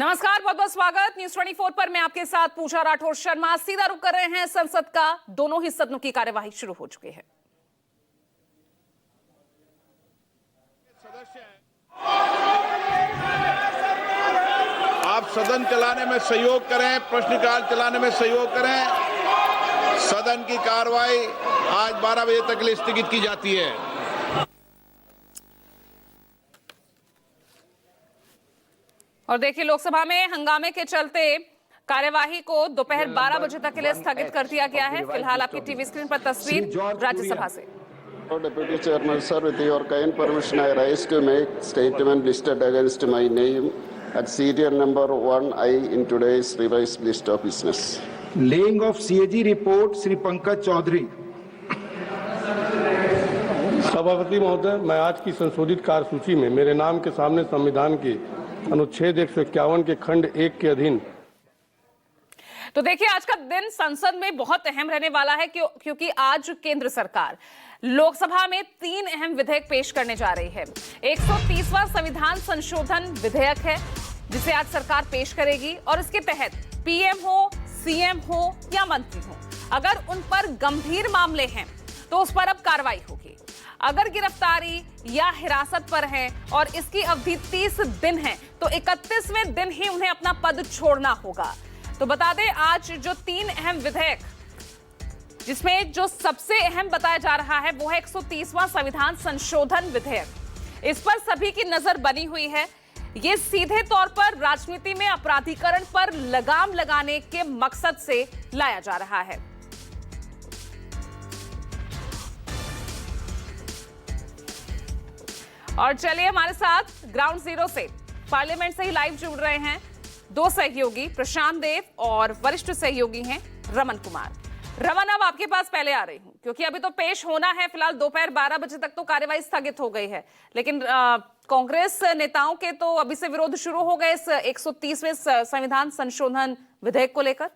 नमस्कार, बहुत बहुत स्वागत। न्यूज 24 पर मैं आपके साथ पूजा राठौर शर्मा। सीधा रुख कर रहे हैं संसद का। दोनों ही सदनों की कार्यवाही शुरू हो चुकी है। आप सदन चलाने में सहयोग करें, प्रश्नकाल चलाने में सहयोग करें। सदन की कार्रवाई आज 12 बजे तक के लिए स्थगित की जाती है। और देखिए, लोकसभा में हंगामे के चलते कार्यवाही को दोपहर 12 बजे तक के लिए स्थगित कर दिया गया है। फिलहाल आपकी टीवी स्क्रीन पर तस्वीर राज्यसभा से। Deputy Chairman, sir, with your kind permission, I rise to make statement listed against my name at serial number 1I in today's revised list of business. Laying of CAG report, Sri Pankaj Chaudhary. सभापति महोदय, मैं आज की संशोधित कार्यसूची में मेरे नाम के सामने संविधान के अनुच्छेद 151 के खंड 1 के अधीन। तो देखिए, आज का दिन संसद में बहुत अहम रहने वाला है क्योंकि आज केंद्र सरकार लोकसभा में 3 अहम विधेयक पेश करने जा रही है। 130वां संविधान संशोधन विधेयक है जिसे आज सरकार पेश करेगी और इसके तहत पीएम हो, सीएम हो या मंत्री हो, अगर उन पर गंभीर मामले हैं तो उस पर अब कार्रवाई होगी। अगर गिरफ्तारी या हिरासत पर है और इसकी अवधि 30 दिन है तो 31वें दिन ही उन्हें अपना पद छोड़ना होगा। तो बता दें, आज जो 3 अहम विधेयक, जिसमें जो सबसे अहम बताया जा रहा है वो है 130वां संविधान संशोधन विधेयक। इस पर सभी की नजर बनी हुई है। ये सीधे तौर पर राजनीति में अपराधीकरण पर लगाम लगाने के मकसद से लाया जा रहा है। और चलिए, हमारे साथ ग्राउंड जीरो से, पार्लियामेंट से ही लाइव जुड़ रहे हैं 2 सहयोगी, प्रशांत देव और वरिष्ठ सहयोगी हैं रमन कुमार। रमन, अब आपके पास पहले आ रही हूं क्योंकि अभी तो पेश होना है। फिलहाल दोपहर 12 बजे तक तो कार्यवाही स्थगित हो गई है, लेकिन कांग्रेस नेताओं के तो अभी से विरोध शुरू हो गए इस 130वें संविधान संशोधन विधेयक को लेकर।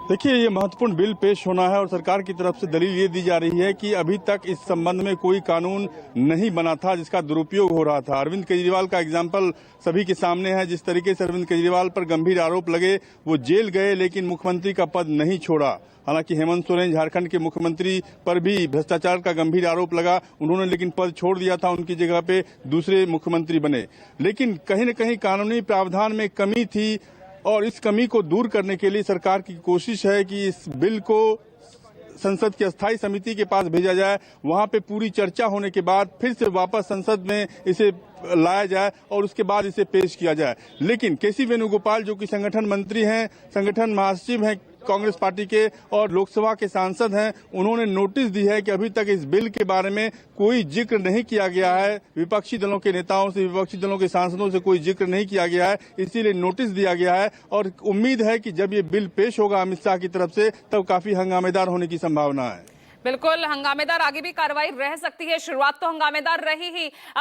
देखिए, ये महत्वपूर्ण बिल पेश होना है और सरकार की तरफ से दलील ये दी जा रही है कि अभी तक इस संबंध में कोई कानून नहीं बना था जिसका दुरुपयोग हो रहा था। अरविंद केजरीवाल का एग्जाम्पल सभी के सामने है। जिस तरीके से अरविंद केजरीवाल पर गंभीर आरोप लगे, वो जेल गए लेकिन मुख्यमंत्री का पद नहीं छोड़ा। हालांकि हेमंत सोरेन झारखंड के मुख्यमंत्री पर भी भ्रष्टाचार का गंभीर आरोप लगा, उन्होंने लेकिन पद छोड़ दिया था, उनकी जगह पे दूसरे मुख्यमंत्री बने। लेकिन कहीं न कहीं कानूनी प्रावधान में कमी थी और इस कमी को दूर करने के लिए सरकार की कोशिश है कि इस बिल को संसद की अस्थायी समिति के पास भेजा जाए, वहां पे पूरी चर्चा होने के बाद फिर से वापस संसद में इसे लाया जाए और उसके बाद इसे पेश किया जाए। लेकिन केसी वेणुगोपाल, जो कि संगठन मंत्री हैं, संगठन महासचिव हैं कांग्रेस पार्टी के और लोकसभा के सांसद हैं, उन्होंने नोटिस दी है कि अभी तक इस बिल के बारे में कोई जिक्र नहीं किया गया है। विपक्षी दलों के नेताओं से, विपक्षी दलों के सांसदों से कोई जिक्र नहीं किया गया है, इसीलिए नोटिस दिया गया है और उम्मीद है कि जब ये बिल पेश होगा अमित शाह की तरफ से, तब काफी हंगामेदार होने की संभावना है। बिल्कुल, हंगामेदार आगे भी कार्रवाई रह सकती है। शुरुआत तो हंगामेदार रही ही।